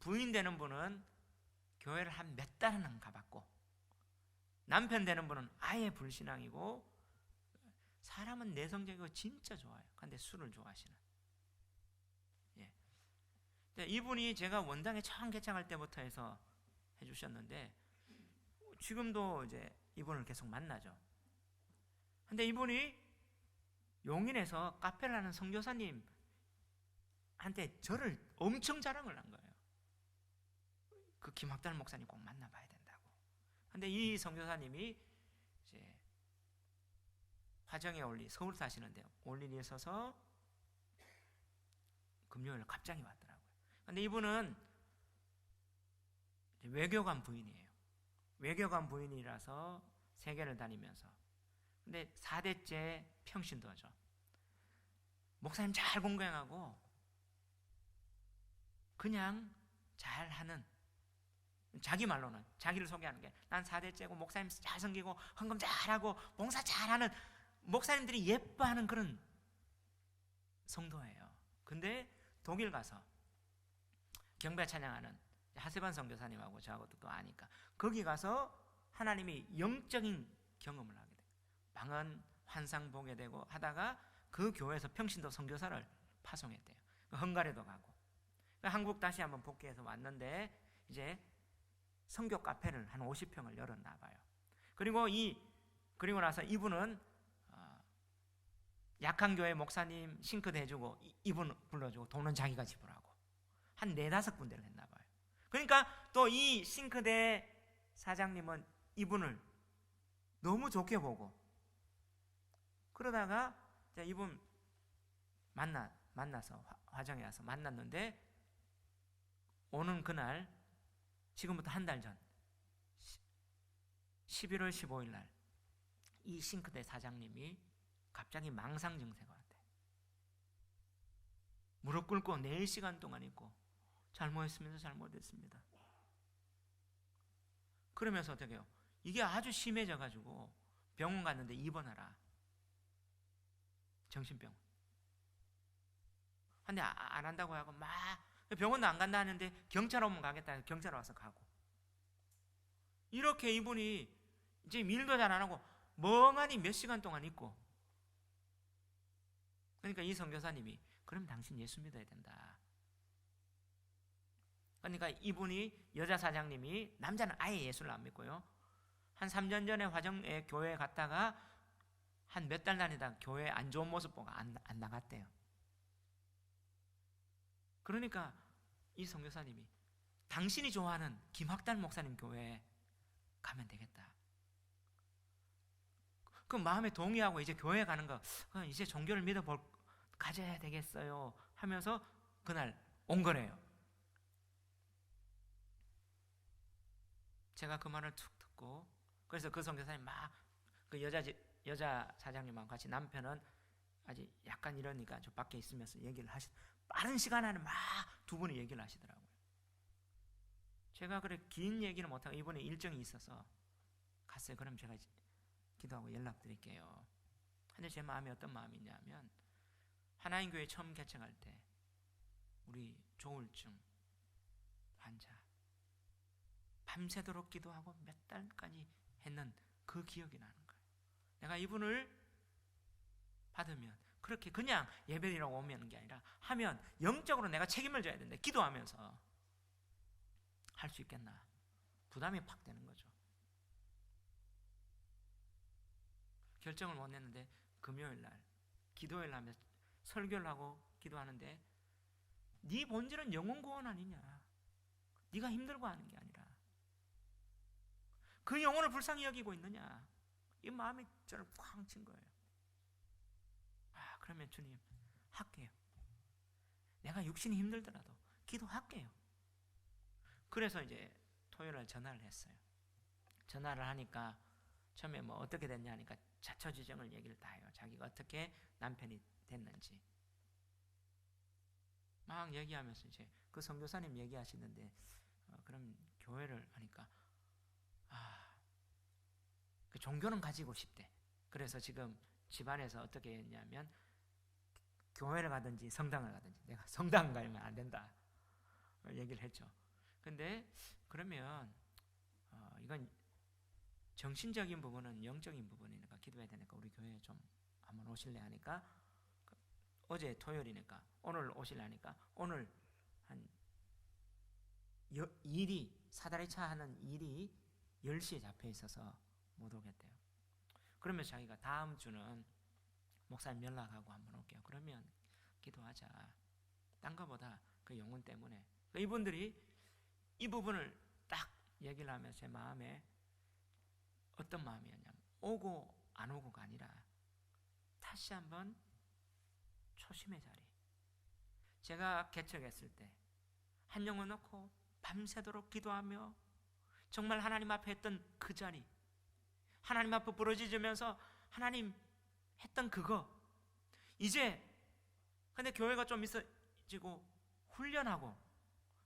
부인 되는 분은 교회를 한 몇 달은 가봤고, 남편 되는 분은 아예 불신앙이고, 사람은 내성적이고 진짜 좋아요. 근데 술을 좋아하시는. 이분이 제가 원당에 처음 개창할 때부터 해서 해주셨는데, 지금도 이제 이분을 계속 만나죠. 근데 이분이 용인에서 카페를 하는 선교사님 한테 저를 엄청 자랑을 한 거예요. 그 김학달 목사님 꼭 만나봐야 된다고. 근데 이 선교사님이 이제 화정에 서울 사시는데 올 일이 있어서 금요일 갑자기 왔더라고요. 근데 이분은 외교관 부인이에요. 외교관 부인이라서 세계를 다니면서, 근데 4대째 평신도죠. 목사님 잘 공경하고 그냥 잘하는, 자기 말로는 자기를 소개하는 게 난 4대째고 목사님 잘 섬기고 헌금 잘하고 봉사 잘하는 목사님들이 예뻐하는 그런 성도예요. 근데 독일 가서 경배 찬양하는 하세반 선교사님하고 저하고도 또 아니까 거기 가서 하나님이 영적인 경험을 하게 돼요. 방언 환상 보게 되고 하다가 그 교회에서 평신도 선교사를 파송했대요. 헝가리도 가고 한국 다시 한번 복귀해서 왔는데 이제 선교 카페를 한 50평을 열었나 봐요. 그리고 나서 이분은 약한 교회 목사님 싱크대 해주고 이분 불러주고 돈은 자기가 지불하고 한 4-5군데를 했나 봐요. 그러니까 또 이 싱크대 사장님은 이분을 너무 좋게 보고 그러다가 이분 만나서 화정에 와서 만났는데 오는 그날 지금부터 한 달 전 11월 15일 날 이 싱크대 사장님이 갑자기 망상 증세가 왔대. 무릎 꿇고 4시간 동안 있고 잘못했습니다. 잘못했습니다. 그러면서 어떻게 해요? 이게 아주 심해져 가지고 병원 갔는데 입원하라. 정신병원. 근데 안 한다고 하고 막 병원도 안 간다 하는데 경찰 오면 가겠다 해서 경찰 와서 가고 이렇게 이분이 이제 일도 잘 안 하고 멍하니 몇 시간 동안 있고 그러니까 이 선교사님이 그럼 당신 예수 믿어야 된다. 그러니까 이분이 여자 사장님이 남자는 아예 예수를 안 믿고요. 한 3년 전에 화정에 교회에 갔다가 한 몇 달 다니다 교회 안 좋은 모습 보고 안 나갔대요. 그러니까 이 선교사님이 당신이 좋아하는 김학달 목사님 교회에 가면 되겠다. 그 마음에 동의하고 이제 교회 가는 거 이제 종교를 가져야 되겠어요 하면서 그날 온 거래요. 제가 그 말을 툭 듣고 그래서 그 선교사님 막 그 여자 사장님하고 같이 남편은 아직 약간 이러니까 저 밖에 있으면서 얘기를 빠른 시간 안에 막 두 분이 얘기를 하시더라고요. 제가 그래 긴 얘기는 못하고 이번에 일정이 있어서 갔어요. 그럼 제가 기도하고 연락드릴게요. 근데 제 마음이 어떤 마음이냐면 하나님 교회 처음 개척할 때 우리 조울증 환자 밤새도록 기도하고 몇 달까지 했는 그 기억이 나는 거예요. 내가 이분을 받으면 그렇게 그냥 예배드리라고 오면 게 아니라 하면 영적으로 내가 책임을 져야 되는데 기도하면서 할 수 있겠나 부담이 팍 되는 거죠. 결정을 못 냈는데 금요일 날 기도회를 하면서 설교를 하고 기도하는데 네 본질은 영혼 구원 아니냐. 네가 힘들고 하는 게 아니라 그 영혼을 불쌍히 여기고 있느냐. 이 마음이 저를 쾅 친 거예요. 그러면 주님 할게요. 내가 육신이 힘들더라도 기도할게요. 그래서 이제 토요일날 전화를 했어요. 전화를 하니까 처음에 뭐 어떻게 됐냐 하니까 자초지종을 얘기를 다 해요. 자기가 어떻게 남편이 됐는지 막 얘기하면서 이제 그 선교사님 얘기하시는데 그럼 교회를 하니까 그 종교는 가지고 싶대. 그래서 지금 집안에서 어떻게 했냐면 교회를 가든지 성당을 가든지 내가 성당 가면 안 된다 얘기를 했죠. 근데 그러면 이건 정신적인 부분은 영적인 부분이니까 기도해야 되니까 우리 교회에 좀 한번 오실래 하니까 어제 토요일이니까 오늘 오실래 하니까 오늘 한 일이 사다리 차 하는 일이 10시에 잡혀 있어서 못 오겠대요. 그러면 자기가 다음 주는 목사님 연락하고 한번 올게요. 그러면 기도하자. 딴 거보다 그 영혼 때문에 이분들이 이 부분을 딱 얘기를 하면서 제 마음에 어떤 마음이었냐면 오고 안 오고가 아니라 다시 한번 초심의 자리. 제가 개척했을 때 한 영혼 놓고 밤새도록 기도하며 정말 하나님 앞에 했던 그 자리, 하나님 앞에 부르짖으면서 하나님 했던 그거 이제 근데 교회가 좀 있어지고 훈련하고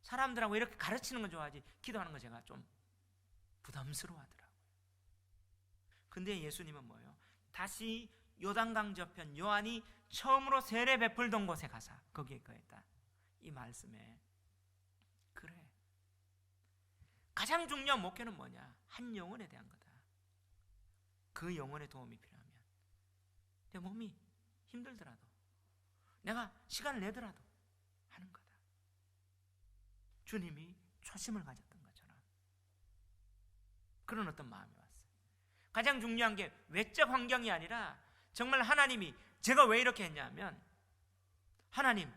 사람들하고 이렇게 가르치는 건 좋아하지 기도하는 거 제가 좀 부담스러워하더라고요. 근데 예수님은 뭐예요? 다시 요단강 저편 요한이 처음으로 세례 베풀던 곳에 가서 거기에 거했다. 이 말씀에 그래, 가장 중요한 목표는 뭐냐? 한 영혼에 대한 거다. 그 영혼의 도움이 필요하면 내 몸이 힘들더라도 내가 시간을 내더라도 하는 거다. 주님이 초심을 가졌던 것처럼 그런 어떤 마음이 왔어요. 가장 중요한 게 외적 환경이 아니라 정말 하나님이, 제가 왜 이렇게 했냐면, 하나님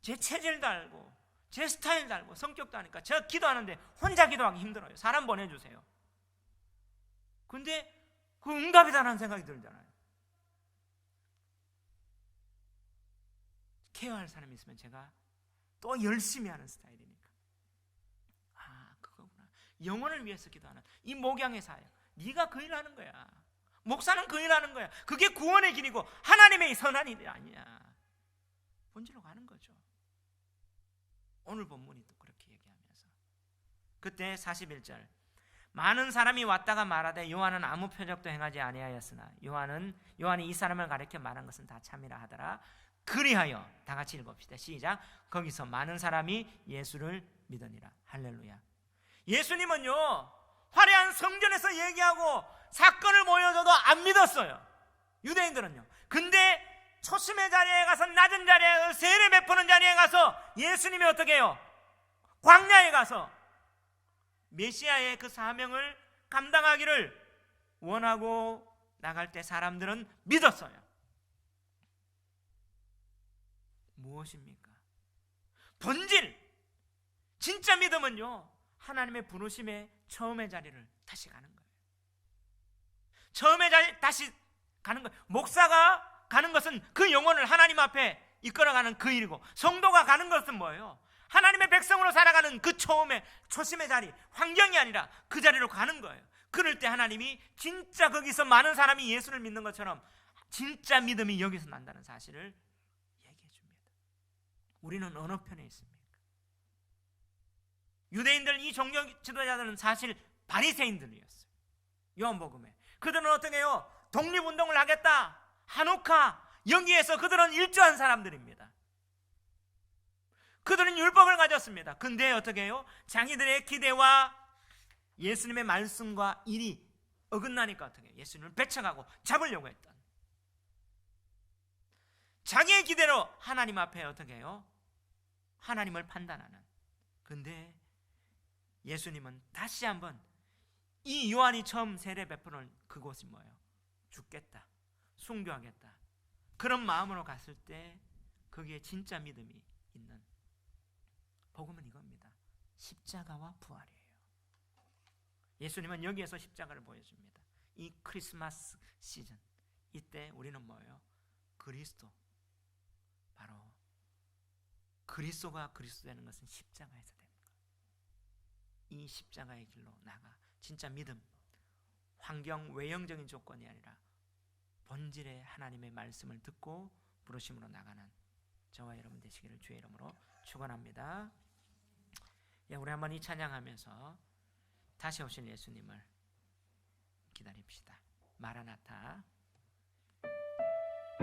제 체질도 알고 제 스타일도 알고 성격도 아니까 제가 기도하는데 혼자 기도하기 힘들어요. 사람 보내주세요. 근데 그 응답이다라는 생각이 들잖아요. 케어할 사람이 있으면 제가 또 열심히 하는 스타일이니까. 아, 그거구나. 영혼을 위해서 기도하는 이 목양의 사역, 네가 그 일 하는 거야. 목사는 그 일 하는 거야. 그게 구원의 길이고 하나님의 선한 일이 아니야. 본질로 가는 거죠. 오늘 본문이 또 그렇게 얘기하면서, 그때 41절, 많은 사람이 왔다가 말하되 요한은 아무 표적도 행하지 아니하였으나 요한이 이 사람을 가리켜 말한 것은 다 참이라 하더라. 그리하여, 다 같이 읽읍시다. 시작. 거기서 많은 사람이 예수를 믿으니라. 할렐루야. 예수님은요, 화려한 성전에서 얘기하고 사건을 보여줘도 안 믿었어요, 유대인들은요. 근데 초심의 자리에 가서, 낮은 자리에, 세례 베푸는 자리에 가서 예수님이 어떻게 해요? 광야에 가서 메시아의 그 사명을 감당하기를 원하고 나갈 때 사람들은 믿었어요. 무엇입니까? 본질, 진짜 믿음은요, 하나님의 부르심의 처음의 자리를 다시 가는 거예요. 처음의 자리 다시 가는 거예요. 목사가 가는 것은 그 영혼을 하나님 앞에 이끌어가는 그 일이고, 성도가 가는 것은 뭐예요? 하나님의 백성으로 살아가는 그 처음의 초심의 자리, 환경이 아니라 그 자리로 가는 거예요. 그럴 때 하나님이 진짜 거기서 많은 사람이 예수를 믿는 것처럼 진짜 믿음이 여기서 난다는 사실을 얘기해 줍니다. 우리는 어느 편에 있습니까? 유대인들, 이 종교 지도자들은 사실 바리새인들이었어요. 요한복음에 그들은 어떻게 해요? 독립운동을 하겠다, 한옥화, 여기에서 그들은 일조한 사람들입니다. 그들은 율법을 가졌습니다. 근데 어떻게 해요? 자기들의 기대와 예수님의 말씀과 일이 어긋나니까 어떻게 해요? 예수님을 배척하고 잡으려고 했던, 자기의 기대로 하나님 앞에 어떻게 해요? 하나님을 판단하는. 근데 예수님은 다시 한번 이 요한이 처음 세례 베푸는 그곳이 뭐예요? 죽겠다, 순교하겠다, 그런 마음으로 갔을 때 거기에 진짜 믿음이 있는 복음은 이겁니다. 십자가와 부활이에요. 예수님은 여기에서 십자가를 보여줍니다. 이 크리스마스 시즌, 이때 우리는 뭐예요? 그리스도, 바로 그리스도가 그리스도 되는 것은 십자가에서 됩니다. 이 십자가의 길로 나가 진짜 믿음, 환경, 외형적인 조건이 아니라 본질의 하나님의 말씀을 듣고 부르심으로 나가는 저와 여러분 되시기를 주의 이름으로 축원합니다. 우리 한번 이 찬양하면서 다시 오실 예수님을 기다립시다. 마라나타.